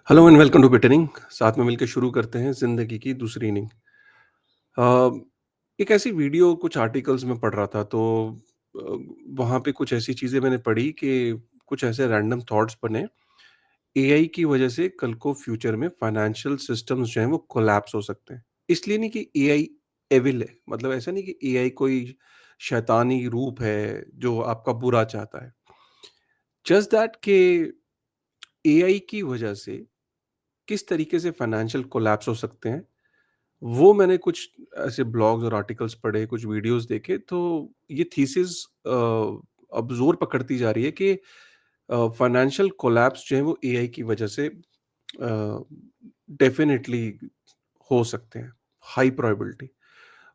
Hello and welcome to बिटनिंग। साथ में मिलकर शुरू करते हैं ज़िंदगी की दूसरी इनिंग। अ, एक ऐसी वीडियो कुछ आर्टिकल्स में पढ़ रहा था तो अ, वहाँ पे कुछ ऐसी चीज़ें मैंने पढ़ी कि कुछ ऐसे रैंडम थॉट्स बने। एआई की वजह से कल को फ्यूचर में फाइनेंशियल सिस्टम्स जो हैं वो कोलैप्स हो सकते हैं। इसलिए नहीं कि एआई एविल है, मतलब ऐसा नहीं कि एआई कोई शैतानी रूप है जो आपका बुरा चाहता है। जस्ट दैट कि एआई की वजह से किस तरीके से फाइनेंशियल कोलैप्स हो सकते हैं, वो मैंने कुछ ऐसे ब्लॉग्स और आर्टिकल्स पढ़े, कुछ वीडियोज़ देखे, तो ये थीसिस अब ज़ोर पकड़ती जा रही है कि फाइनेंशियल कोलैप्स जो है वो एआई की वजह से डेफ़िनिटली हो सकते हैं, हाई प्रोबेबिलिटी।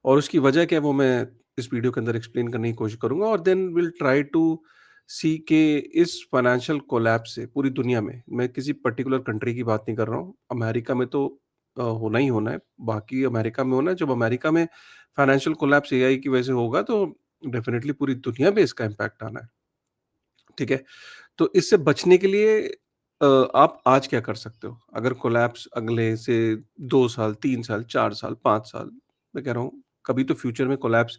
और उसकी वजह क्या है वो मैं इस वीडियो के अंदर एक्सप्लेन करने की कोशिश करूँगा और देन विल ट्राई टू सी के इस फाइनेंशियल कोलैप्स से पूरी दुनिया में, मैं किसी पर्टिकुलर कंट्री की बात नहीं कर रहा हूँ। अमेरिका में तो होना ही होना है, बाकी अमेरिका में होना है। जब अमेरिका में फाइनेंशियल कोलैप्स एआई की वजह से होगा तो डेफिनिटली पूरी दुनिया में इसका इम्पैक्ट आना है, ठीक है? तो इससे बचने के लिए आप आज क्या कर सकते हो? अगर कोलैप्स अगले से 2 साल, 3 साल, 4 साल, 5 साल, मैं कह रहा हूँ कभी तो फ्यूचर में कोलैप्स।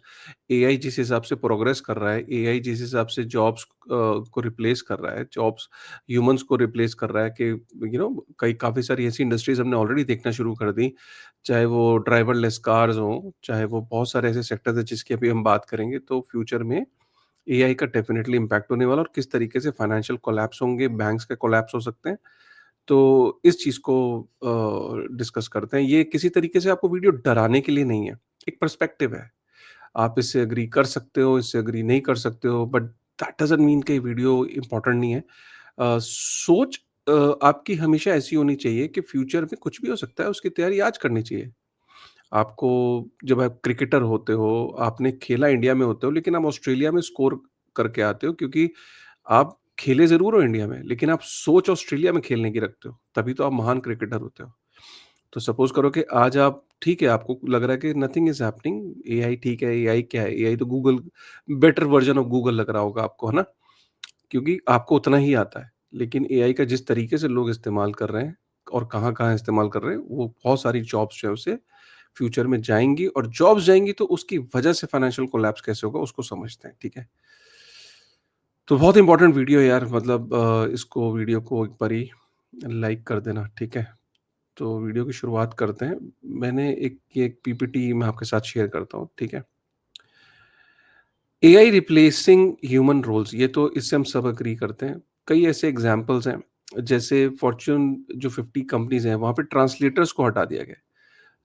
एआई जिस हिसाब से प्रोग्रेस कर रहा है, एआई जिस हिसाब से जॉब्स को रिप्लेस कर रहा है, जॉब्स ह्यूमन्स को रिप्लेस कर रहा है कि कई काफ़ी सारी ऐसी इंडस्ट्रीज़ हमने ऑलरेडी देखना शुरू कर दी। चाहे वो ड्राइवरलेस कार्स हों, चाहे वो बहुत सारे ऐसे सेक्टर्स हैं जिसकी अभी हम बात करेंगे, तो फ्यूचर में एआई का डेफ़िनिटली इम्पैक्ट होने वाला है और किस तरीके से फाइनेंशियल कोलैप्स होंगे, बैंक्स के कोलैप्स हो सकते हैं। तो इस चीज़ को डिस्कस करते हैं। ये किसी तरीके से आपको वीडियो डराने के लिए नहीं है, एक पर्सपेक्टिव है। आप इससे एग्री कर सकते हो, इससे एग्री नहीं कर सकते हो, बट दैट डज़न्ट मीन कि वीडियो इम्पोर्टेंट नहीं है। सोच आपकी हमेशा ऐसी होनी चाहिए कि फ्यूचर में कुछ भी हो सकता है, उसकी तैयारी आज करनी चाहिए। आपको जब आप क्रिकेटर होते हो, आपने खेला इंडिया में होते हो, लेकिन आप ऑस्ट्रेलिया में स्कोर करके आते हो क्योंकि आप खेले ज़रूर हो इंडिया में, लेकिन आप सोच ऑस्ट्रेलिया में खेलने की रखते हो, तभी तो आप महान क्रिकेटर होते हो। तो सपोज़ करो कि आज आप ठीक है, आपको लग रहा है कि नथिंग इज़ हैपनिंग, एआई ठीक है, एआई क्या है? एआई तो Google better version of Google लग रहा होगा आपको, है ना? क्योंकि आपको उतना ही आता है। लेकिन एआई का जिस तरीके से लोग इस्तेमाल कर रहे हैं और कहाँ-कहाँ इस्तेमाल कर रहे हैं, वो बहुत सारी जॉब्स जो है उससे फ्यूचर में जाएँगी और जॉब्स जाएँगी तो उसकी वजह से फाइनेंशियल कोलैप्स कैसे होगा उसको समझते हैं, ठीक है? तो बहुत इंपॉर्टेंट वीडियो है यार, मतलब इसको वीडियो को एक बारी लाइक कर देना, ठीक है? तो वीडियो की शुरुआत करते हैं। मैंने एक पीपीटी मैं आपके साथ शेयर करता हूँ, ठीक है? एआई रिप्लेसिंग ह्यूमन रोल्स, ये तो इससे हम सब एग्री करते हैं। कई ऐसे एग्ज़ाम्पल्स हैं, जैसे फॉर्च्यून जो 50 कंपनीज़ हैं, वहाँ पे ट्रांसलेटर्स को हटा दिया गया है।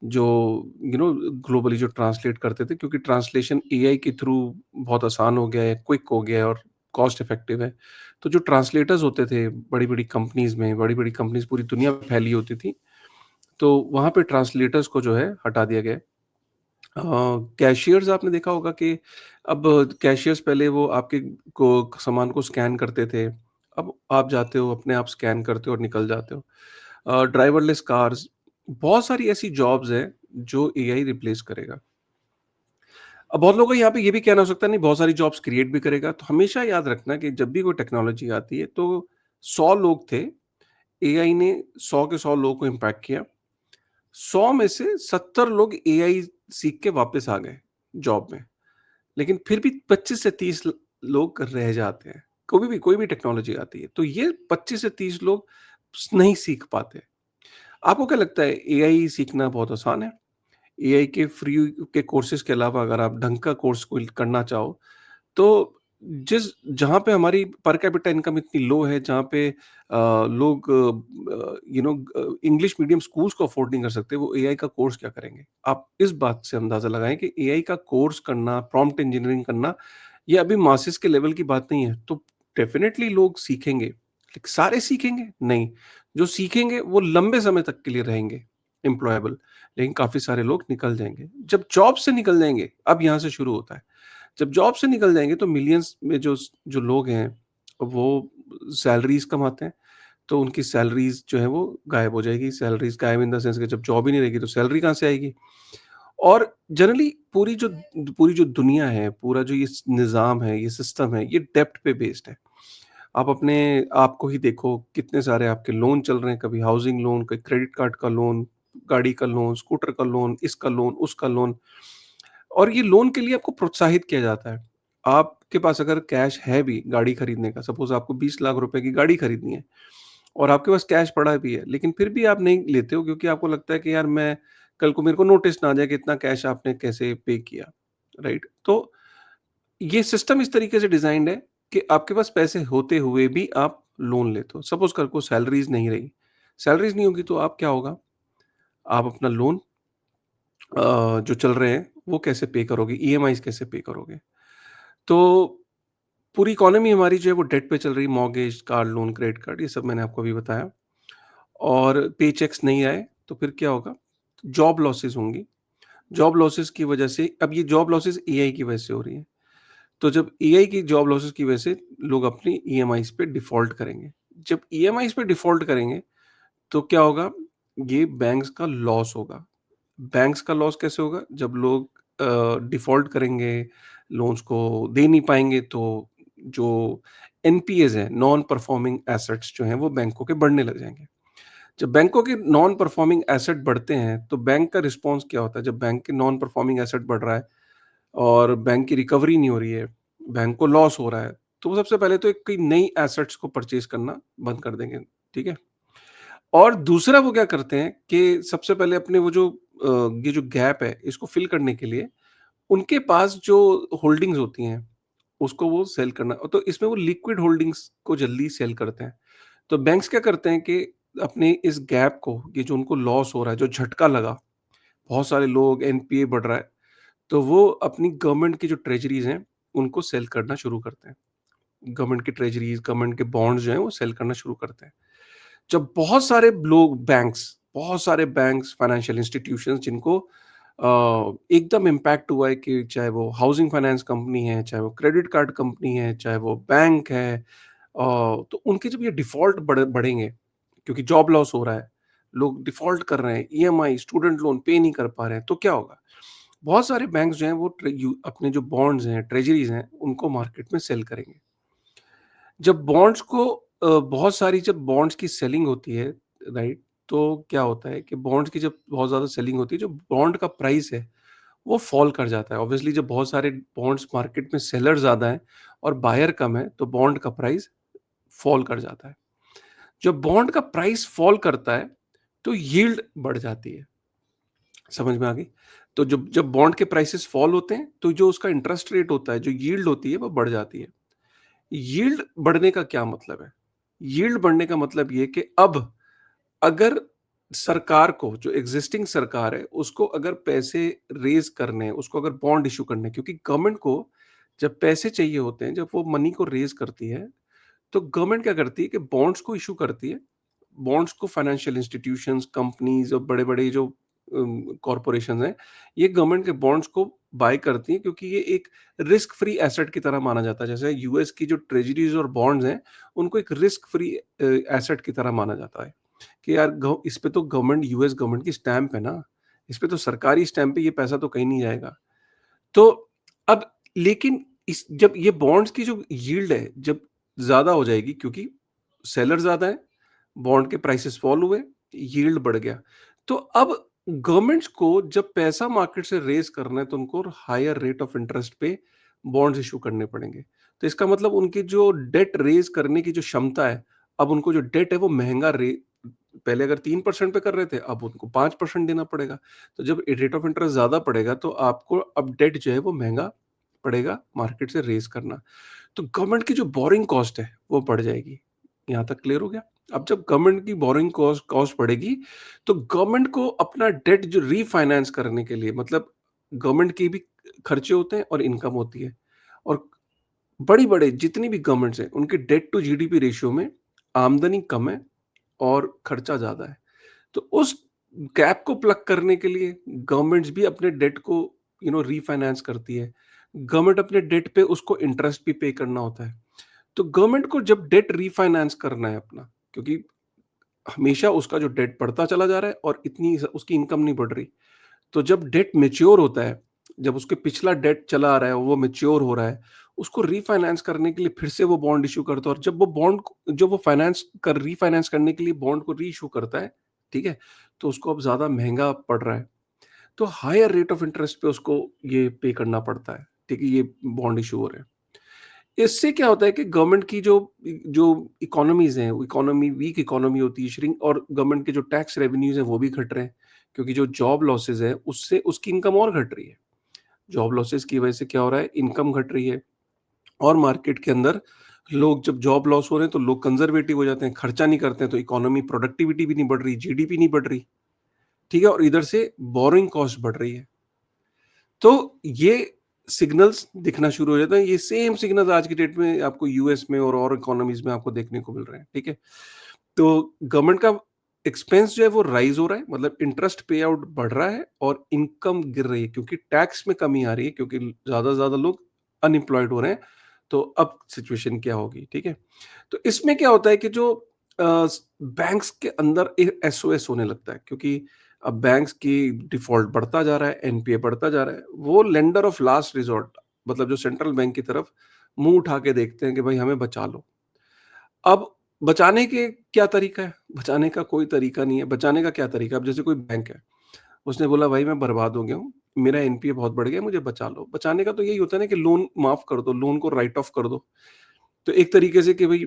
जो ग्लोबली जो ट्रांसलेट करते थे, क्योंकि ट्रांसलेशन एआई के थ्रू बहुत आसान हो गया है, क्विक हो गया है और कॉस्ट इफेक्टिव है। तो जो ट्रांसलेटर्स होते थे बड़ी-बड़ी कंपनीज़ में, बड़ी-बड़ी कंपनीज़ पूरी दुनिया में फैली होती थी, तो वहाँ पे ट्रांसलेटर्स को जो है हटा दिया गया है। कैशियर्स आपने देखा होगा कि अब कैशियर्स पहले वो आपके को सामान को स्कैन करते थे। अब आप जाते हो, अपने आप स्कैन करते हो और निकल जाते हो। ड्राइवरलेस कार्स, बहुत सारी ऐसी जॉब्स हैं जो एआई रिप्लेस करेगा। अब बहुत लोगों का यहाँ पे ये भी कहना हो सकता है नहीं, बहुत सारी जॉब्स क्रिएट भी करेगा। तो हमेशा याद रखना कि जब भी कोई टेक्नोलॉजी आती है तो 100 लोग थे, एआई ने 100 के 100 लोगों को इम्पैक्ट किया। 100 में से 70 लोग एआई सीख के वापस आ गए जॉब में। लेकिन फिर भी 25 से 30 लोग रह जाते हैं। कोई भी टेक्नोलॉजी आती है, तो ये 25 से 30 लोग नहीं सीख पाते। आपको क्या लगता है, एआई सीखना बहुत आसान है? एआई के फ्री के कोर्सेज़ के अलावा अगर आप ढंग का कोर्स कोई करना चाहो, तो जिस जहाँ पे हमारी पर कैपिटा इनकम इतनी लो है, जहाँ पे लोग इंग्लिश मीडियम स्कूल्स को अफ़ोर्ड नहीं कर सकते, वो एआई का कोर्स क्या करेंगे? आप इस बात से अंदाज़ा लगाएँ कि एआई का कोर्स करना, प्रॉम्प्ट इंजीनियरिंग करना, ये अभी मासेस के लेवल की बात नहीं है। तो डेफ़िनिटली लोग सीखेंगे, लेकिन सारे सीखेंगे? नहीं। जो सीखेंगे वो लंबे समय तक के लिए रहेंगे एम्प्लॉयबल, लेकिन काफ़ी सारे लोग निकल जाएँगे। जब जॉब से निकल जाएँगे, अब यहाँ से शुरू होता है। जब जॉब से निकल जाएँगे तो मिलियंस में जो लोग हैं, वो सैलरीज़ कमाते हैं, तो उनकी सैलरीज़ जो है वो गायब हो जाएगी। सैलरीज़ गायब इन द सेंस कि जब जॉब ही नहीं रहेगी तो सैलरी कहाँ से आएगी? और जनरली पूरी जो दुनिया है, पूरा जो ये निज़ाम है, ये सिस्टम है, ये डेब्ट पे बेस्ड है। आप अपने आप को ही देखो, कितने सारे आपके लोन चल रहे हैं, कभी हाउसिंग लोन, कभी क्रेडिट कार्ड का लोन, गाड़ी का लोन, स्कूटर का लोन, इसका लोन, उसका लोन। और ये लोन के लिए आपको प्रोत्साहित किया जाता है। आपके पास अगर कैश है भी गाड़ी खरीदने का, सपोज़ आपको 20 लाख रुपए की गाड़ी खरीदनी है और आपके पास कैश पड़ा भी है, लेकिन फिर भी आप नहीं लेते हो क्योंकि आपको लगता है कि यार मैं कल को मेरे को नोटिस ना आ जाए कि इतना कैश आपने कैसे पे किया, राइट? तो ये सिस्टम इस तरीके से डिज़ाइन्ड है कि आपके पास पैसे होते हुए भी आप लोन लेते हो। सपोज़ कल को सैलरीज़ नहीं रही, सैलरीज़ नहीं होगी तो आप क्या होगा, आप अपना लोन जो चल रहे हैं वो कैसे पे करोगे, ईएमआईज़ कैसे पे करोगे? तो पूरी इकोनॉमी हमारी जो है वो डेट पे चल रही है, mortgage, car loan, credit card, ये सब मैंने आपको अभी बताया। और पेचेक्स नहीं आए तो फिर क्या होगा? जॉब लॉसेस होंगी। जॉब लॉसेस की वजह से, अब ये जॉब लॉसेस एआई की वजह से हो रही है। तो जब एआई की जॉब लॉसेस की वजह से लोग अपनी ईएमआईज़ पे डिफ़ॉल्ट करेंगे। जब ईएमआईज़ पे डिफ़ॉल्ट करेंगे तो क्या होगा? ये बैंक्स का लॉस होगा। बैंक्स का लॉस कैसे होगा? जब लोग डिफ़ॉल्ट करेंगे, लोन्स को दे नहीं पाएँगे तो जो एनपीएज़ हैं, नॉन परफॉर्मिंग एसेट्स जो हैं वो बैंकों के बढ़ने लग जाएँगे। जब बैंकों के नॉन परफॉर्मिंग एसेट बढ़ते हैं, तो बैंक का रिस्पॉन्स क्या होता है? जब बैंक के नॉन परफॉर्मिंग एसेट बढ़ रहा है और बैंक की रिकवरी नहीं हो रही है, बैंक को लॉस हो रहा है, तो वो सबसे पहले तो एक कोई नई एसेट्स को परचेज़ करना बंद कर देंगे, ठीक है? और दूसरा वो क्या करते हैं कि सबसे पहले अपने वो जो ये जो गैप है, इसको फ़िल करने के लिए उनके पास जो होल्डिंग्स होती हैं, उसको वो सेल करना, तो इसमें वो लिक्विड होल्डिंग्स को जल्दी सेल करते हैं। तो बैंक्स क्या करते हैं कि अपने इस गैप को, ये जो उनको लॉस हो रहा है, जो झटका लगा, बहुत सारे लोग, एनपीए बढ़ रहा है, तो वो अपनी गवर्नमेंट की जो ट्रेजरीज़ हैं, उनको सेल करना शुरू करते हैं। गवर्नमेंट की ट्रेजरीज़, गवर्नमेंट के बॉन्ड्स जो हैं, वो सेल करना शुरू करते हैं। जब बहुत सारे लोग, बहुत सारे बैंक्स, फाइनेंशियल इंस्टीट्यूशंस जिनको एकदम इम्पैक्ट हुआ है कि चाहे वो हाउसिंग फाइनेंस कंपनी है, चाहे वो क्रेडिट कार्ड कंपनी है, चाहे वो बैंक है, तो उनके जब ये डिफ़ॉल्ट बढ़ेंगे, क्योंकि जॉब लॉस हो रहा है, लोग डिफ़ॉल्ट कर रहे हैं, ईएमआई, स्टूडेंट लोन पे नहीं कर पा रहे हैं, तो क्या होगा? बहुत सारे बैंक्स जो हैं वो अपने जो बॉन्ड्स हैं, ट्रेजरीज़ हैं, उनको मार्केट में सेल करेंगे। जब बॉन्ड्स को बहुत सारी जब बॉन्ड्स की सेलिंग होती है, राइट? तो क्या होता है कि बॉन्ड्स की जब बहुत ज़्यादा सेलिंग होती है, जो बॉन्ड का प्राइस है, वो फ़ॉल कर जाता है। ऑब्वियसली जब बहुत सारे बॉन्ड्स मार्केट में सेलर ज़्यादा हैं और बायर कम है, तो बॉन्ड का प्राइस फ़ॉल कर जाता है। जब बॉन्ड का प्राइस फ़ॉल करता है, तो यील्ड बढ़ जाती है। समझ में आ गई? तो जब जब बॉन्ड के प्राइसेस फ़ॉल होते हैं, तो जो उसका इंटरेस्ट रेट होता है, जो यील्ड होती है, वो बढ़ जाती है। यील्ड बढ़ने का क्या मतलब है? यील्ड बढ़ने का मतलब ये कि अब अगर सरकार को, जो एग्जिस्टिंग सरकार है, उसको अगर पैसे रेज़ करने हैं, उसको अगर बॉन्ड इश्यू करने हैं, क्योंकि गवर्नमेंट को जब पैसे चाहिए होते हैं, जब वो मनी को रेज़ करती है, तो गवर्नमेंट क्या करती है कि बॉन्ड्स को इश्यू करती है। बॉन्ड्स को फाइनेंशियल इंस्टीट्यूशंस, कंपनीज़ और बड़े-बड़े जो कॉर्पोरेशंस हैं, ये गवर्नमेंट के बॉन्ड्स को बाय करती हैं क्योंकि ये एक रिस्क फ्री एसेट की तरह माना जाता है। जैसे यूएस की जो ट्रेज़रीज़ और बॉन्ड्स हैं, उनको एक रिस्क फ्री एसेट की तरह माना जाता है कि यार इस पे तो गवर्नमेंट, यूएस गवर्नमेंट की स्टैम्प है ना, इस पे तो सरकारी स्टैम्प है, ये पैसा तो कहीं नहीं जाएगा। तो अब लेकिन इस जब ये बॉन्ड्स की जो यील्ड है, जब ज़्यादा हो जाएगी क्योंकि सेलर ज़्यादा है, बॉन्ड के प्राइसेस फॉल हुए, यील्ड बढ़ गया। तो अब गवर्नमेंट्स को जब पैसा मार्केट से रेज़ करना है, तो उनको हायर रेट ऑफ इंटरेस्ट पे बॉन्ड्स इश्यू करने पड़ेंगे। तो इसका मतलब उनकी जो डेट रेज़ करने की जो क्षमता है, अब उनको जो डेट है वो महँगा रे पहले अगर 3% पे कर रहे थे, अब उनको 5% देना पड़ेगा। तो जब रेट ऑफ इंटरेस्ट ज़्यादा पड़ेगा, तो आपको अब डेट जो है वो महँगा पड़ेगा मार्केट से रेज़ करना। तो गवर्नमेंट की जो बोरिंग कॉस्ट है, वो बढ़ जाएगी। यहाँ तक क्लियर हो गया? अब जब गवर्नमेंट की बोरिंग कॉस्ट कॉस्ट बढ़ेगी, तो गवर्नमेंट को अपना डेट जो रीफाइनेंस करने के लिए, मतलब गवर्नमेंट के भी खर्चे होते हैं और इनकम होती है। और बड़ी-बड़े जितनी भी गवर्नमेंट्स हैं, उनके डेट टू जीडीपी रेशियो में आमदनी कम है और खर्चा ज़्यादा है। तो उस गैप को प्लग करने के लिए गवर्नमेंट्स भी अपने डेट को रीफाइनेंस करती है। गवर्नमेंट अपने डेट पे उसको इंटरेस्ट भी पे करना होता है। तो गवर्नमेंट को जब डेट रीफाइनेंस करना है अपना, क्योंकि हमेशा उसका जो डेट बढ़ता चला जा रहा है और इतनी उसकी इनकम नहीं बढ़ रही। तो जब डेट मैच्योर होता है, जब उसके पिछला डेट चला आ रहा है, वो मैच्योर हो रहा है, उसको रीफाइनेंस करने के लिए फिर से वो बॉन्ड इश्यू करता है, और जब वो रीफाइनेंस करने के लिए बॉन्ड को री इश्यू करता है, ठीक है? तो उसको अब ज़्यादा महँगा पड़ रहा है। तो हायर रेट ऑफ इंटरेस्ट पे उसको ये पे करना पड़ता है, ठीक है? ये बॉन्ड इश्यू हो रहे हैं। इससे क्या होता है कि गवर्नमेंट की जो जो इकोनॉमीज़ हैं, वो इकोनॉमी वीक इकोनॉमी होती है, श्रिंक, और गवर्नमेंट के जो टैक्स रेवेन्यूज़ हैं वो भी घट रहे हैं, क्योंकि जो जॉब लॉसेस है उससे उसकी इनकम और घट रही है। जॉब लॉसेस की वजह से क्या हो रहा है, इनकम घट रही है, और मार्केट के अंदर लोग, जब जॉब लॉस हो रहे हैं तो लोग कंजर्वेटिव हो जाते हैं, खर्चा नहीं करते हैं, तो इकोनॉमी प्रोडक्टिविटी भी नहीं बढ़ रही, जीडीपी नहीं बढ़ रही, ठीक है? और इधर से बोरोइंग कॉस्ट बढ़ रही है। तो ये सिग्नल्स दिखना शुरू हो जाते हैं। ये सेम सिग्नल्स आज की डेट में आपको यूएस में और इकोनॉमीज में आपको देखने को मिल रहे हैं, ठीक है? तो गवर्नमेंट का एक्सपेंस जो है वो राइज हो रहा है, मतलब इंटरेस्ट पे आउट बढ़ रहा है और इनकम गिर रही है, क्योंकि टैक्स में कमी आ रही है, क्योंकि ज़्यादा से ज़्यादा लोग अनएम्प्लॉयड हो रहे हैं। तो अब सिचुएशन क्या होगी, ठीक है? तो इसमें क्या होता है कि जो बैंक्स के अंदर एसओएस होने लगता है, क्योंकि अब बैंक्स की डिफॉल्ट बढ़ता जा रहा है, एनपीए बढ़ता जा रहा है। वो लेंडर ऑफ लास्ट रिसॉर्ट, मतलब जो सेंट्रल बैंक की तरफ मुंह उठा के देखते हैं कि भाई हमें बचा लो। अब बचाने के क्या तरीका है? बचाने का कोई तरीका नहीं है। बचाने का क्या तरीका है? अब जैसे कोई बैंक है, उसने बोला भाई मैं बर्बाद हो गया हूँ, मेरा एनपीए बहुत बढ़ गया है, मुझे बचा लो। बचाने का तो यही होता है ना कि लोन माफ कर दो, लोन को राइट ऑफ कर दो। तो एक तरीके से कि भई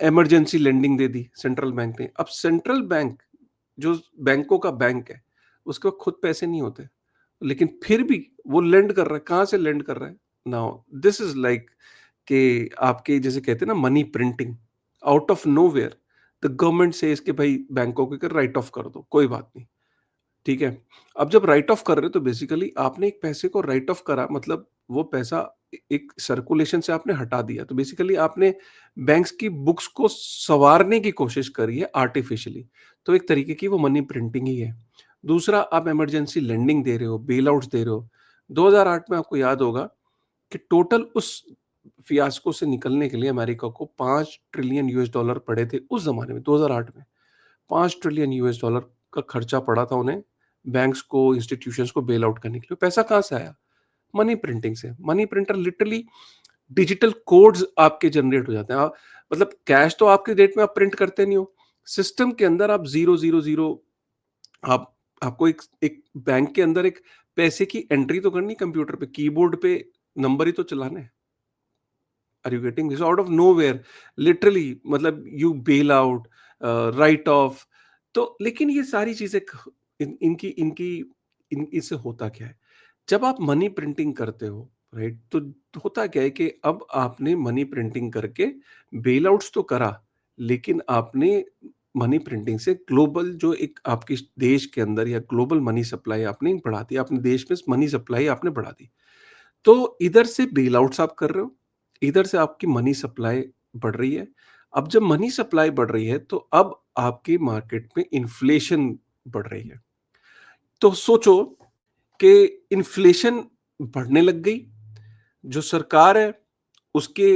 emergency lending they the central bank ने। अब सेंट्रल बैंक, जो बैंकों का बैंक है, उसके पास खुद पैसे नहीं होते, लेकिन फिर भी वो लेंड कर रहा है। कहाँ से लेंड कर रहा है? नाउ दिस इज़ लाइक कि आपके जैसे कहते हैं ना, money printing, out of nowhere the government says कि भाई बैंकों को राइट ऑफ कर दो, कोई बात नहीं। ठीक है? अब जब राइट ऑफ कर रहे हो तो बेसिकली आपने एक पैसे को राइट ऑफ करा, मतलब वो पैसा एक सर्कुलेशन से आपने हटा दिया। तो बेसिकली आपने बैंक्स की बुक्स को सँवारने की कोशिश करी है आर्टिफिशियली। तो एक तरीके की वो मनी प्रिंटिंग ही है। दूसरा, आप इमरजेंसी लेंडिंग दे रहे हो, बेल आउट्स दे रहे हो। 2008 में आपको याद होगा कि टोटल उस फियास्को से निकलने के लिए अमेरिका को 5 ट्रिलियन यूएस डॉलर पड़े थे उस ज़माने में, 2008 में। 5 ट्रिलियन यूएस डॉलर का खर्चा पड़ा था उन्हें, बैंक्स को, इंस्टीट्यूशंस को बेल आउट करने के लिए। पैसा कहाँ से आया? मनी प्रिंटिंग से। Money printer literally digital codes आपके जनरेट हो जाते हैं। मतलब कैश तो आपके डेट में आप प्रिंट करते नहीं हो। सिस्टम के अंदर आप 000 आप आपको एक एक बैंक के अंदर एक पैसे की एंट्री तो करनी है कंप्यूटर पे, कीबोर्ड पे नंबर ही तो चलाने हैं। Are you getting this? Out of nowhere literally, मतलब you bail out, right off. तो लेकिन ये सारी चीजें इनकी इनकी इससे होता क्या है? जब आप मनी प्रिंटिंग करते हो, राइट, तो होता क्या है कि अब आपने मनी प्रिंटिंग करके बेल आउट्स तो करा, लेकिन आपने मनी प्रिंटिंग से ग्लोबल जो एक आपके देश के अंदर या ग्लोबल मनी सप्लाई आपने बढ़ा दी, अपने देश में मनी सप्लाई आपने बढ़ा दी। तो इधर से बेल आउट्स आप कर रहे हो, इधर से आपकी मनी सप्लाई बढ़ रही है। अब जब मनी सप्लाई बढ़ रही है, तो अब आपके मार्केट में इन्फ्लेशन बढ़ रही है। तो सोचो कि इन्फ्लेशन बढ़ने लग गई, जो सरकार है उसके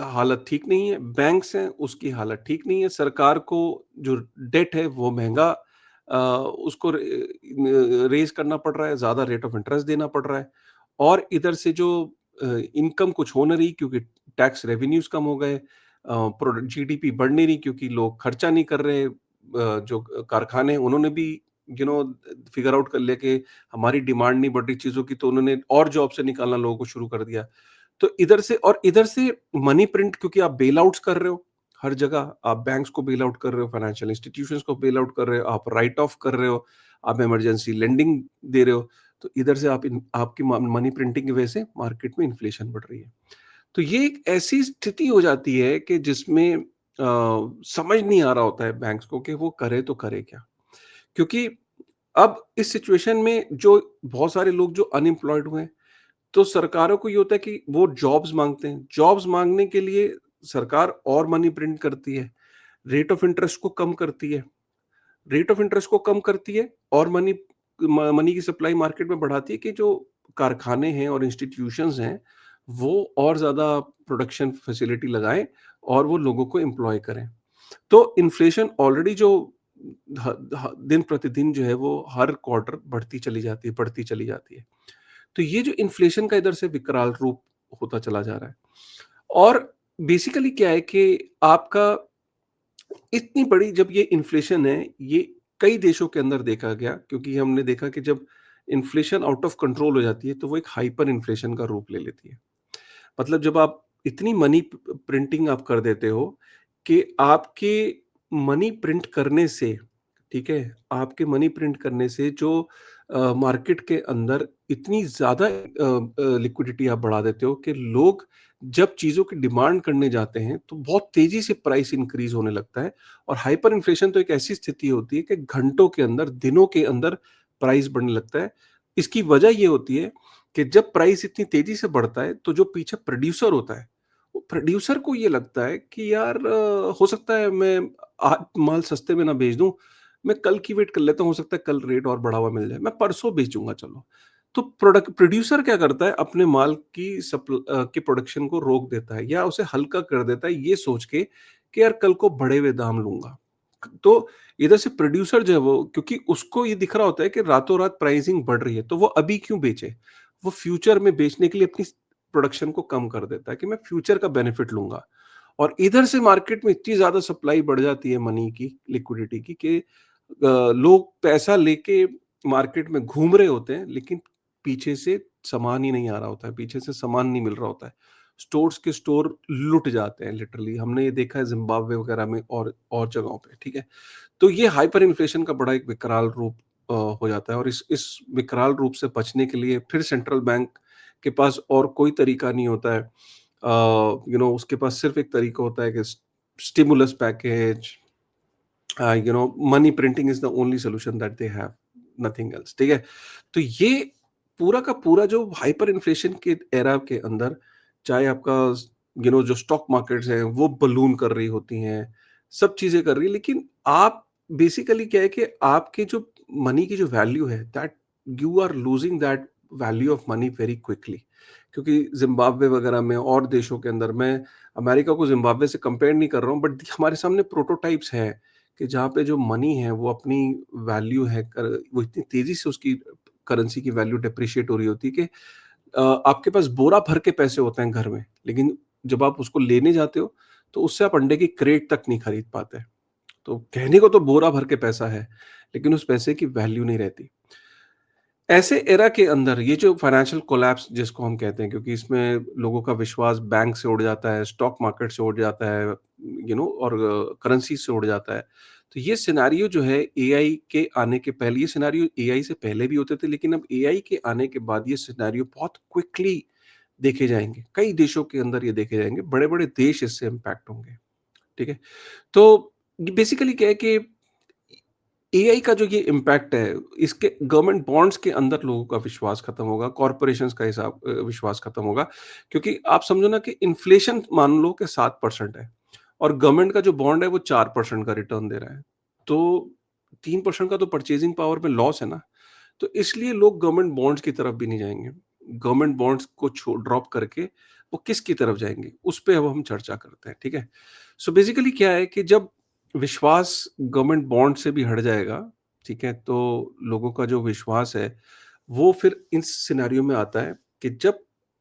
हालत ठीक नहीं है, बैंक्स हैं उसकी हालत ठीक नहीं है, सरकार को जो डेट है वो महँगा उसको रेज़ करना पड़ रहा है, ज़्यादा रेट ऑफ इंटरेस्ट देना पड़ रहा है, और इधर से जो इनकम कुछ हो नहीं रही, क्योंकि टैक्स रेवेन्यूज़ कम हो गए, प्रोडक्ट जीडीपी बढ़ नहीं रही क्योंकि लोग खर्चा नहीं कर रहे, जो कारखाने हैं उन्होंने भी फिगर आउट कर लिया कि हमारी डिमांड नहीं बढ़ रही चीज़ों की, तो उन्होंने और जॉब से निकालना लोगों को शुरू कर दिया। तो इधर से मनी प्रिंट, क्योंकि आप बेल आउट्स कर रहे हो, हर जगह आप बैंक्स को बेल आउट कर रहे हो, फाइनेंशियल इंस्टीट्यूशंस को बेल आउट कर रहे हो, आप राइट ऑफ कर रहे हो, आप इमरजेंसी लेंडिंग दे रहे हो, तो इधर से आपकी मनी प्रिंटिंग की वजह से मार्केट में इन्फ्लेशन बढ़ रही है। तो ये एक ऐसी स्थिति हो जाती है कि जिसमें समझ नहीं आ रहा होता है बैंक्स को कि वो करे तो करे क्या? क्योंकि अब इस सिचुएशन में जो बहुत सारे लोग जो अनएम्प्लॉयड हुए हैं, तो सरकारों को ये होता है कि वो जॉब्स माँगते हैं। जॉब्स माँगने के लिए सरकार और मनी प्रिंट करती है, रेट ऑफ इंटरेस्ट को कम करती है। रेट ऑफ इंटरेस्ट को कम करती है और मनी की सप्लाई मार्केट में बढ़ाती है कि जो कारखाने हैं और इंस्टीट्यूशंस हैं, वो और ज़्यादा प्रोडक्शन फैसिलिटी लगाएँ और वो लोगों को एम्प्लॉय करें। तो इन्फ्लेशन ऑलरेडी जो ह ह दिन प्रतिदिन जो है वो हर क्वार्टर बढ़ती चली जाती है, बढ़ती चली जाती है। तो ये जो इन्फ्लेशन का इधर से विकराल रूप होता चला जा रहा है। और बेसिकली क्या है कि आपका इतनी बड़ी जब ये इन्फ्लेशन है, ये कई देशों के अंदर देखा गया, क्योंकि हमने देखा कि जब इन्फ्लेशन आउट ऑफ कंट्रोल हो जाती है, तो वो एक हाइपर इन्फ्लेशन का रूप ले लेती है। मतलब जब आप इतनी मनी प्रिंटिंग आप कर देते हो कि आपके मनी प्रिंट करने से, ठीक है, आपके मनी प्रिंट करने से जो मार्केट के अंदर इतनी ज़्यादा लिक्विडिटी आप बढ़ा देते हो कि लोग जब चीज़ों की डिमांड करने जाते हैं तो बहुत तेज़ी से प्राइस इंक्रीज होने लगता है। और हाइपर इन्फ्लेशन तो एक ऐसी स्थिति होती है कि घंटों के अंदर, दिनों के अंदर प्राइस बढ़ने लगता है। इसकी वजह ये होती है कि जब प्राइस इतनी तेजी से बढ़ता है तो जो पीछे प्रोड्यूसर होता है, वो प्रोड्यूसर को ये लगता है कि यार हो सकता है मैं आज माल सस्ते में ना बेच दूं, मैं कल की वेट कर लेता हूँ, हो सकता है कल रेट और बढ़ा हुआ मिल जाए, मैं परसों बेचूंगा चलो। तो प्रोडक्ट प्रोड्यूसर क्या करता है, अपने माल की प्रोडक्शन को रोक देता है या उसे हल्का कर देता है, ये सोच के कि यार कल को बढ़े हुए दाम लूंगा। तो इधर से प्रोड्यूसर जो है वो, क्योंकि उसको ये दिख रहा होता है कि रातों रात प्राइसिंग बढ़ रही है, तो वो अभी क्यों बेचे, वो फ्यूचर में बेचने के लिए अपनी प्रोडक्शन को कम कर देता है कि मैं फ्यूचर का बेनिफिट लूंगा। और इधर से मार्केट में इतनी ज्यादा सप्लाई बढ़ जाती है मनी की, लिक्विडिटी की, कि लोग पैसा लेके मार्केट में घूम रहे होते हैं, लेकिन पीछे से सामान ही नहीं आ रहा होता है, पीछे से सामान नहीं मिल रहा होता है। स्टोर्स के स्टोर लुट जाते हैं लिटरली, हमने ये देखा है जिम्बाब्वे वगैरह में और जगहों पे, ठीक है। तो ये हाइपर इन्फ्लेशन का बड़ा एक विकराल रूप हो जाता है। और इस विकराल रूप से बचने के लिए फिर सेंट्रल बैंक के पास और कोई तरीका नहीं होता है। उसके पास सिर्फ एक तरीका होता है कि stimulus package, money printing is the only solution that they have, nothing else, ठीक है। तो ये पूरा का पूरा जो हाइपर इन्फ्लेशन के एरा के अंदर, चाहे आपका जो स्टॉक मार्केट्स हैं वो बलून कर रही होती हैं, सब चीजें कर रही है, लेकिन आप बेसिकली क्या है कि आपके जो मनी की जो वैल्यू है, that you are losing that value of money very quickly. क्योंकि जिम्बाब्वे वगैरह में और देशों के अंदर, मैं अमेरिका को जिम्बाब्वे से कंपेयर नहीं कर रहा हूँ, बट हमारे सामने प्रोटोटाइप्स हैं कि जहाँ पे जो मनी है वो अपनी वैल्यू है वो इतनी तेजी से उसकी करेंसी की वैल्यू डिप्रिशिएट हो रही होती है कि आपके पास बोरा भर के पैसे होते हैं घर में, लेकिन जब आप उसको लेने जाते हो तो उससे आप अंडे की क्रेट तक नहीं खरीद पाते। तो कहने को तो बोरा भर के पैसा है, लेकिन उस पैसे की वैल्यू नहीं रहती। ऐसे एरा के अंदर ये जो फाइनेंशियल कोलैप्स जिसको हम कहते हैं, क्योंकि इसमें लोगों का विश्वास बैंक से उड़ जाता है, स्टॉक मार्केट से उड़ जाता है, और करेंसी से उड़ जाता है। तो ये सिनेरियो जो है एआई के आने के पहले, ये सिनेरियो एआई से पहले भी होते थे, लेकिन अब एआई के आने के बाद ये सिनेरियो बहुत क्विकली देखे जाएंगे, कई देशों के अंदर ये देखे जाएंगे, बड़े बड़े देश इससे इम्पैक्ट होंगे, ठीक है। तो बेसिकली क्या है कि एआई का जो ये इम्पैक्ट है, इसके गवर्नमेंट बॉन्ड्स के अंदर लोगों का विश्वास खत्म होगा, कॉर्पोरेशंस का विश्वास खत्म होगा। क्योंकि आप समझो ना कि इन्फ्लेशन मान लो कि 7% है और गवर्नमेंट का जो बॉन्ड है वो 4% का रिटर्न दे रहा है। तो 3% का तो परचेजिंग पावर में लॉस है ना। तो इसलिए लोग गवर्नमेंट बॉन्ड्स की तरफ भी नहीं जाएँगे। गवर्नमेंट बॉन्ड्स को छो ड्रॉप करके वो किसकी तरफ जाएँगे, उस पे अब हम चर्चा करते हैं, ठीक है? सो बेसिकली क्या है कि जब विश्वास गवर्नमेंट बॉन्ड से भी हट जाएगा, ठीक है? तो लोगों का जो विश्वास है, वो फिर इस सिनेरियो में आता है कि जब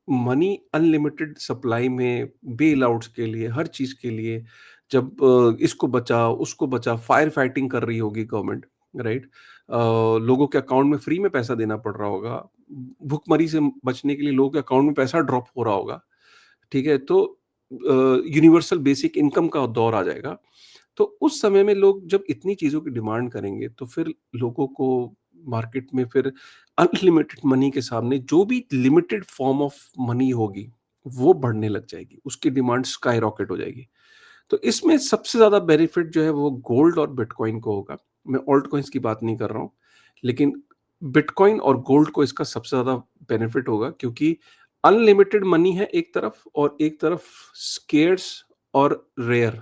मनी अनलिमिटेड सप्लाई में बेल आउट्स के लिए, हर चीज़ के लिए, जब इसको बचा, उसको बचा, फायर फाइटिंग कर रही होगी गवर्नमेंट, राइट? लोगों के अकाउंट में फ्री में पैसा देना पड़ रहा होगा, भुखमरी से बचने के लिए लोगों के अकाउंट में पैसा ड्रॉप हो रहा होगा, ठीक है? तो यूनिवर्सल बेसिक इनकम का दौर आ जाएगा। तो उस समय में लोग जब इतनी चीज़ों की डिमांड करेंगे, तो फिर लोगों को मार्केट में फिर अनलिमिटेड मनी के सामने जो भी लिमिटेड फॉर्म ऑफ मनी होगी, वो बढ़ने लग जाएगी, उसकी डिमांड स्काई रॉकेट हो जाएगी। तो इसमें सबसे ज़्यादा बेनिफिट जो है वो गोल्ड और बिटकॉइन को होगा। मैं ऑल्ट कॉइन्स की बात नहीं कर रहा हूँ, लेकिन बिटकॉइन और गोल्ड को इसका सबसे ज़्यादा बेनिफिट होगा, क्योंकि अनलिमिटेड मनी है एक तरफ, और एक तरफ स्केर्स और रेयर।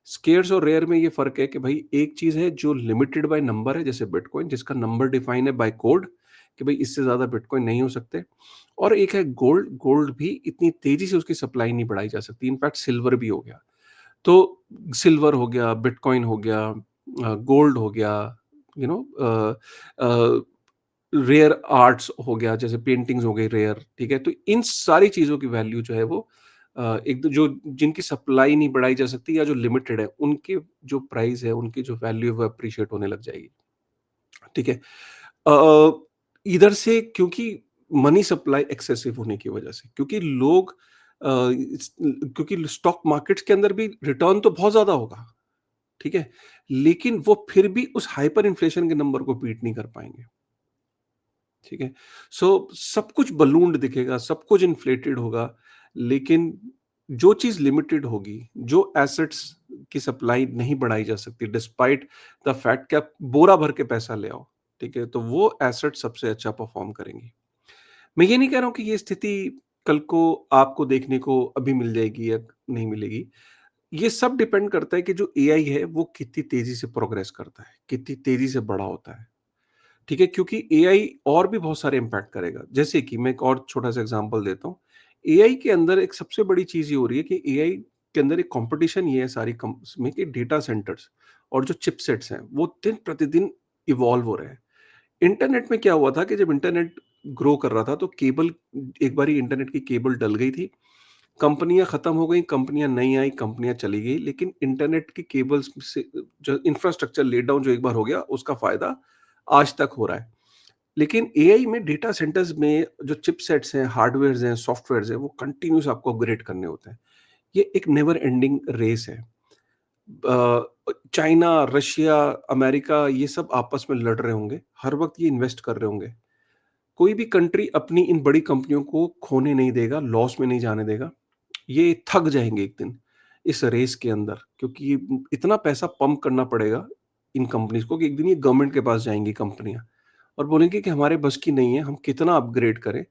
स्केर्स और रेयर में ये फ़र्क है कि भई एक चीज़ है जो लिमिटेड बाय नंबर है, जैसे बिटकॉइन जिसका नंबर डिफाइन है बाय कोड, कि भई इससे ज़्यादा बिटकॉइन नहीं हो सकते। और एक है गोल्ड, गोल्ड भी इतनी तेज़ी से उसकी सप्लाई नहीं बढ़ाई जा सकती, इनफैक्ट सिल्वर भी हो गया। तो सिल्वर हो गया, बिटकॉइन हो गया, गोल्ड हो गया, you know uh, rare arts हो गया, जैसे पेंटिंग्स हो गई रेयर, ठीक है? तो इन सारी चीज़ों की वैल्यू जो है वो एक तो जो जिनकी सप्लाई नहीं बढ़ाई जा सकती या जो लिमिटेड है, उनके जो प्राइस है, उनकी जो वैल्यू है वो एप्रिशिएट होने लग जाएगी, ठीक है? इधर से क्योंकि मनी सप्लाई एक्सेसिव होने की वजह से, क्योंकि लोग क्योंकि स्टॉक मार्केट्स के अंदर भी रिटर्न तो बहुत ज़्यादा होगा, ठीक है? लेकिन वो फिर भी उस हाइपर इन्फ्लेशन के नंबर को बीट नहीं कर पाएँगे। ठीक है? सो सब कुछ बलून्ड दिखेगा, सब कुछ इन्फ्लेटेड होगा, लेकिन जो चीज़ लिमिटेड होगी, जो एसेट्स की सप्लाई नहीं बढ़ाई जा सकती डिस्पाइट द फैक्ट कि आप बोरा भर के पैसा ले आओ, ठीक है? तो वो एसेट सबसे अच्छा परफ़ॉर्म करेंगी। मैं ये नहीं कह रहा हूँ कि ये स्थिति कल को आपको देखने को अभी मिल जाएगी या नहीं मिलेगी। ये सब डिपेंड करता है कि जो एआई है, वो कितनी तेज़ी से प्रोग्रेस करता है, कितनी तेज़ी से बड़ा होता है। ठीक है? क्योंकि एआई और भी बहुत सारे इम्पैक्ट करेगा। जैसे कि मैं एक और छोटा-सा एग्ज़ाम्पल देता हूँ। एआई के अंदर एक सबसे बड़ी चीज़ ये हो रही है कि एआई के अंदर एक कॉम्पिटिशन ये है सारी कंप्स में कि डेटा सेंटर्स और जो चिपसेट्स हैं, वो दिन-प्रतिदिन इवॉल्व हो रहे हैं। इंटरनेट में क्या हुआ था कि जब इंटरनेट ग्रो कर रहा था, तो केबल एक बारी इंटरनेट की केबल डल गई थी। कंपनियाँ खत्म हो गई, कंपनियाँ नहीं आई, कंपनियाँ चली गई, लेकिन इंटरनेट की केबल्स से जो इंफ्रास्ट्रक्चर लेट डाउन जो एक बार हो गया, उसका फ़ायदा आज तक हो रहा है। लेकिन एआई में डेटा सेंटर्स में जो चिपसेट्स हैं, हार्डवेयर्स हैं, सॉफ्टवेयर्स हैं, वो कंटीन्यूअस आपको अपग्रेड करने होते हैं। ये एक नेवर एंडिंग रेस है। चाइना, रशिया, अमेरिका ये सब आपस में लड़ रहे होंगे, हर वक़्त ये इन्वेस्ट कर रहे होंगे। कोई भी कंट्री अपनी इन बड़ी कंपनियों को खोने नहीं देगा, लॉस में नहीं जाने देगा। ये थक जाएँगे एक दिन, इस रेस के अंदर, क्योंकि इतना पैसा पंप करना पड़ेगा इन कंपनीज़ को कि एक दिन ये गवर्नमेंट के पास जाएँगी कंपनियाँ और बोलेंगे कि हमारे बस की नहीं है, हम कितना अपग्रेड करें,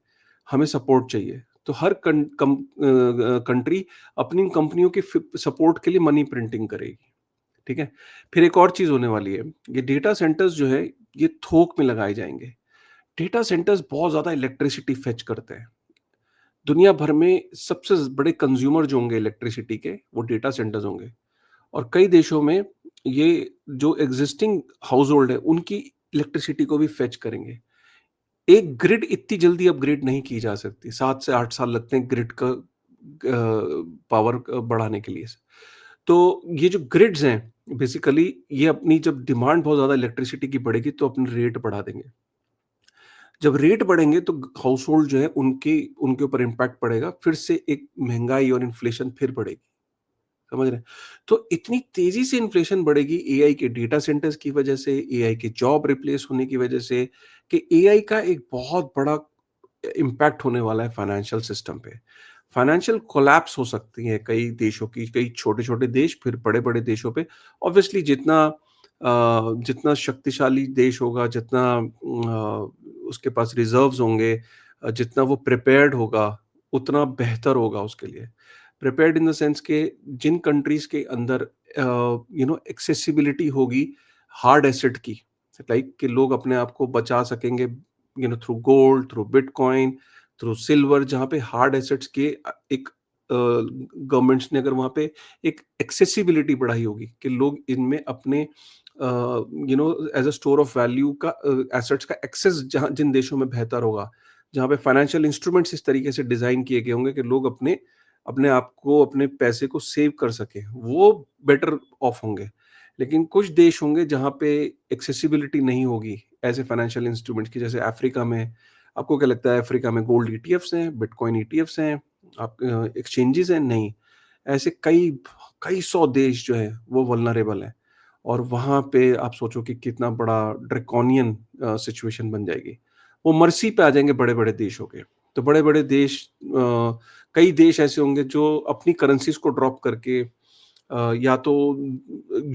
हमें सपोर्ट चाहिए। तो हर कंट्री अपनी इन कंपनियों के सपोर्ट के लिए मनी प्रिंटिंग करेगी, ठीक है? फिर एक और चीज़ होने वाली है, ये डेटा सेंटर्स जो है, ये थोक में लगाए जाएँगे। डेटा सेंटर्स बहुत ज़्यादा इलेक्ट्रिसिटी फेच करते हैं। दुनिया भर में सबसे बड़े कंज्यूमर जो होंगे इलेक्ट्रिसिटी के, वो डेटा सेंटर्स होंगे और कई देशों में ये जो एक्जिस्टिंग हाउसहोल्ड है, उनकी इलेक्ट्रिसिटी को भी फेच करेंगे। एक ग्रिड इतनी जल्दी अपग्रेड नहीं की जा सकती, 7 से 8 साल लगते हैं ग्रिड का पावर बढ़ाने के लिए। तो ये जो ग्रिड्स हैं, बेसिकली ये अपनी जब डिमांड बहुत ज़्यादा इलेक्ट्रिसिटी की बढ़ेगी, तो अपनी रेट बढ़ा देंगे। जब रेट बढ़ेंगे तो हाउसहोल्ड जो है उनके उनके ऊपर इम्पैक्ट पड़ेगा, फिर से एक महँगाई और इन्फ्लेशन फिर बढ़ेगी, समझ रहे हैं? तो इतनी तेज़ी से इन्फ्लेशन बढ़ेगी एआई के डेटा सेंटर्स की वजह से, एआई के जॉब रिप्लेस होने की वजह से, कि एआई का एक बहुत बड़ा इम्पैक्ट होने वाला है फाइनेंशियल सिस्टम पे। फाइनेंशियल कोलैप्स हो सकती है कई देशों की, कई छोटे-छोटे देश फिर बड़े-बड़े देशों पे। ऑब्वियसली जितना शक्तिशाली देश होगा, जितना उसके पास रिज़र्व्स होंगे, जितना वो प्रिपेयर्ड होगा, उतना बेहतर होगा उसके लिए। प्रिपेयर्ड इन द सेंस के जिन कंट्रीज़ के अंदर एक्सेसिबिलिटी होगी हार्ड एसेट की, लाइक कि लोग अपने आप को बचा सकेंगे, through gold, through bitcoin, through silver, जहाँ पे हार्ड एसेट्स के एक गवर्नमेंट्स ने अगर वहाँ पे एक एक्सेसिबिलिटी बढ़ाई होगी कि लोग इनमें अपने as a store of value का एसेट्स का एक्सेस जहाँ जिन देशों में बेहतर होगा, जहाँ पे फाइनेंशियल इंस्ट्रूमेंट्स इस तरीके से डिजाइन किए गए होंगे कि लोग अपने अपने आप को, अपने पैसे को सेव कर सकें, वो बेटर ऑफ होंगे। लेकिन कुछ देश होंगे जहाँ पे एक्सेसिबिलिटी नहीं होगी ऐसे फाइनेंशियल इंस्ट्रूमेंट्स की, जैसे अफ्रीका में। आपको क्या लगता है अफ्रीका में गोल्ड ईटीएफ्स हैं, बिटकॉइन ईटीएफ्स हैं, आप एक्सचेंजेस हैं? नहीं। ऐसे कई कई 100 देश जो हैं वो वल्नरेबल हैं और वहाँ पे आप सोचो कि कितना बड़ा ड्रैकोनियन सिचुएशन बन जाएगी। वो मर्सी पे आ जाएँगे बड़े-बड़े देशों के। तो बड़े-बड़े देश, कई देश ऐसे होंगे जो अपनी करेंसीज़ को ड्रॉप करके या तो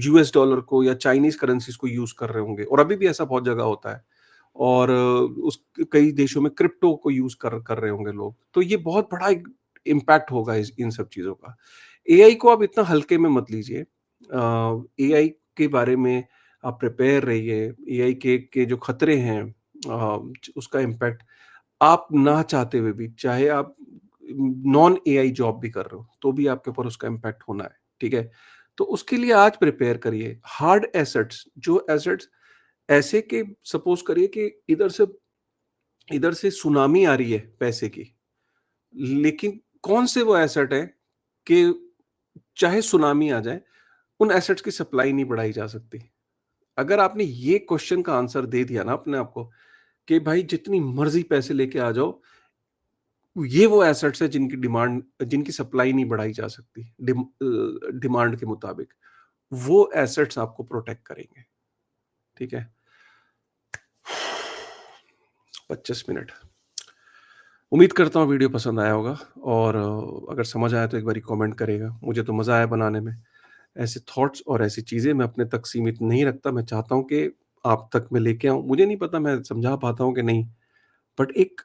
यूएस डॉलर को या चाइनीज़ करेंसीज़ को यूज़ कर रहे होंगे, और अभी भी ऐसा बहुत जगह होता है। और उस कई देशों में क्रिप्टो को यूज़ कर कर रहे होंगे लोग। तो ये बहुत बड़ा एक इम्पैक्ट होगा इस इन सब चीज़ों का। एआई को आप इतना हल्के में मत लीजिए। एआई के बारे में आप प्रिपेयर रहिए। एआई के जो खतरे हैं, उसका इम्पैक्ट आप ना चाहते हुए भी, चाहे आप नॉन एआई जॉब भी कर रहे हो, तो भी आपके ऊपर उसका इम्पैक्ट होना है, ठीक है? तो उसके लिए आज प्रिपेयर करिए। हार्ड एसेट्स, जो एसेट्स ऐसे कि सपोज़ करिए कि इधर से इधर से सुनामी आ रही है पैसे की, लेकिन कौन से वो एसेट है कि चाहे सुनामी आ जाए, उन एसेट्स की सप्लाई नहीं बढ़ाई जा सकती। अगर आपने ये क्वेश्चन का आंसर दे दिया ना अपने आप को कि भाई जितनी मर्ज़ी पैसे लेके आ जाओ, ये वो एसेट्स हैं जिनकी सप्लाई नहीं बढ़ाई जा सकती डिमांड के मुताबिक। वो एसेट्स आपको प्रोटेक्ट करेंगे, ठीक है? 25 मिनट। उम्मीद करता हूँ वीडियो पसंद आया होगा और अगर समझ आया तो एक बारी कमेंट करिएगा। मुझे तो मज़ा आया बनाने में। ऐसे थॉट्स और ऐसी चीज़ें मैं अपने तक सीमित नहीं रखता। मैं चाहता हूँ कि आप तक मैं लेके आऊँ। मुझे नहीं पता मैं समझा पाता हूँ कि नहीं, बट एक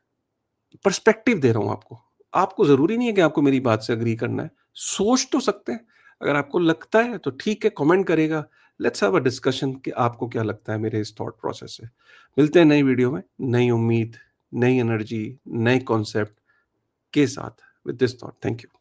पर्सपेक्टिव दे रहा हूँ आपको। आपको ज़रूरी नहीं है कि आपको मेरी बात से एग्री करना है। सोच तो सकते हैं। अगर आपको लगता है तो ठीक है, कमेंट करिएगा। लेट्स हैव अ डिस्कशन कि आपको क्या लगता है मेरे इस थॉट प्रोसेस से। मिलते हैं नई वीडियो में, नई उम्मीद, नई एनर्जी, नए कॉन्सेप्ट के साथ with this thought. Thank you.